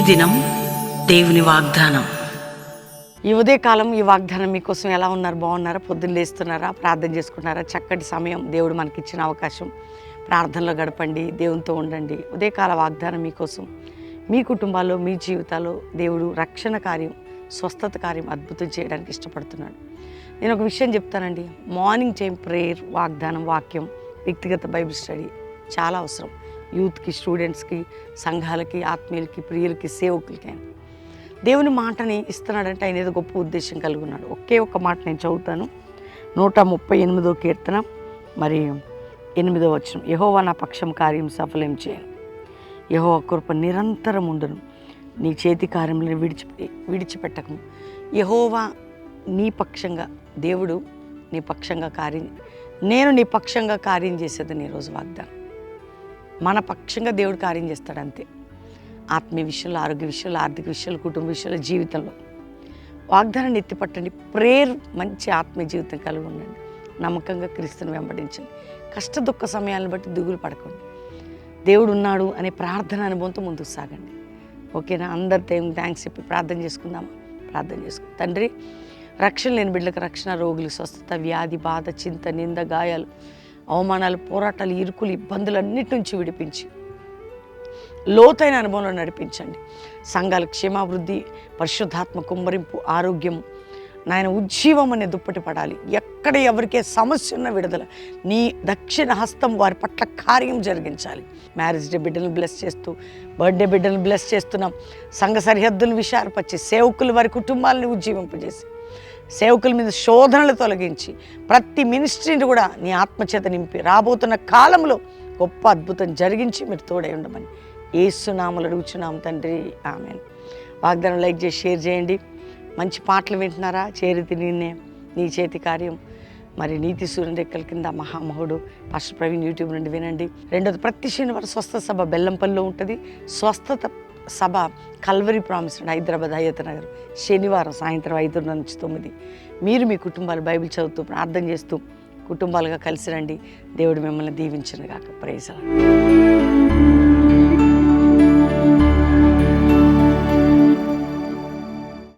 దినం దేవుని వాగ్దానం. ఈ ఉదయకాలం ఈ వాగ్దానం మీకోసం ఎలా ఉన్నారు? బాగున్నారా? పొద్దున్న లేస్తున్నారా? ప్రార్థన చేసుకున్నారా? చక్కటి సమయం దేవుడు మనకిచ్చిన అవకాశం. ప్రార్థనలో గడపండి, దేవునితో ఉండండి. ఉదయకాల వాగ్దానం మీకోసం. మీ కుటుంబాల్లో, మీ జీవితాల్లో దేవుడు రక్షణ కార్యం, స్వస్థత కార్యం అద్భుతం చేయడానికి ఇష్టపడుతున్నాడు. నేను ఒక విషయం చెప్తానండి. మార్నింగ్ టైం ప్రేయర్, వాగ్దానం, వాక్యం, వ్యక్తిగత బైబిల్ స్టడీ చాలా అవసరం. యూత్కి, స్టూడెంట్స్కి, సంఘాలకి, ఆత్మీయులకి, ప్రియులకి, సేవకులకి. ఆయన దేవుని మాటని ఇస్తున్నాడంటే ఆయన ఏదో గొప్ప ఉద్దేశం కలిగి ఉన్నాడు. ఒకే ఒక్క మాట నేను చదువుతాను. 138వ కీర్తన మరి 8వ వచనం. యెహోవా నా పక్షం కార్యం సఫలం చేయను, యెహోవా కృప నిరంతరం ఉండును, నీ చేతి కార్యములను విడిచిపెట్టకము. యెహోవా నీ పక్షంగా, దేవుడు నీ పక్షంగా కార్యం, నేను నీ పక్షంగా కార్యం చేసేదని ఈరోజు వాగ్దానం. మన పక్షంగా దేవుడు కార్యం చేస్తాడు అంతే. ఆత్మీయ విషయంలో, ఆరోగ్య విషయంలో, ఆర్థిక విషయాలు, కుటుంబ విషయాలు, జీవితంలో వాగ్దానాన్ని ఎత్తిపట్టండి. ప్రేయర్, మంచి ఆత్మీయ జీవితం కలిగి ఉండండి. నమ్మకంగా క్రీస్తుని వెంబడించండి. కష్ట దుఃఖ సమయాలను బట్టి దిగులు పడకండి. దేవుడు ఉన్నాడు అనే ప్రార్థన అనుభవంతో ముందుకు సాగండి. ఓకేనా? అందరితో థ్యాంక్స్ చెప్పి ప్రార్థన చేసుకుందామా? ప్రార్థన చేసుకుందాం. తండ్రి, రక్షణ లేని బిడ్డలకు రక్షణ, రోగులకు స్వస్థత, వ్యాధి, బాధ, చింత, నింద, గాయాలు, అవమానాలు, పోరాటాలు, ఇరుకులు, ఇబ్బందులన్నిటి నుంచి విడిపించి లోతైన అనుభవంలో నడిపించండి. సంఘాల క్షేమాభివృద్ధి, పరిశుద్ధాత్మ కుమ్మరింపు, ఆరోగ్యం, నాయన ఉజ్జీవం అనే దుప్పటి పడాలి. ఎక్కడ ఎవరికే సమస్య ఉన్న విడుదల, నీ దక్షిణ హస్తం వారి పట్ల కార్యం జరిగించాలి. మ్యారేజ్ డే బిడ్డలను బ్లెస్ చేస్తూ, బర్త్డే బిడ్డలను బ్లెస్ చేస్తున్నాం. సంఘ సరిహద్దులు విశాలపరిచి, సేవకులు వారి కుటుంబాలని ఉజ్జీవింపజేసి, సేవకుల మీద శోధనలు తొలగించి, ప్రతి మినిస్ట్రీని కూడా నీ ఆత్మచేత నింపి, రాబోతున్న కాలంలో గొప్ప అద్భుతం జరిగించి మీరు తోడై ఉండమని యేసునామములో అడుగుచున్నాం తండ్రి, ఆమేన్. వాగ్దానం లైక్ చేసి షేర్ చేయండి. మంచి పాటలు వింటున్నారా? చేరితి నిన్నే, నీ చేతి కార్యం, మరి నీతి సూర్యుని రెక్కల కింద, మహామహుడు, పాస్టర్ ప్రవీణ్ యూట్యూబ్ నుండి వినండి. రెండోది, ప్రతి శనివారం స్వస్థత సభ బెల్లంపల్లిలో ఉంటుంది. స్వస్థత సభ కల్వరీ ప్రామిస్ హైదరాబాద్, హయత్ నగర్, శనివారం సాయంత్రం 5 నుంచి 9. మీరు మీ కుటుంబాలు బైబిల్ చదువుతూ, ప్రార్థన చేస్తూ కుటుంబాలుగా కలిసి రండి. దేవుడు మిమ్మల్ని దీవించును గాక. Praise the lord.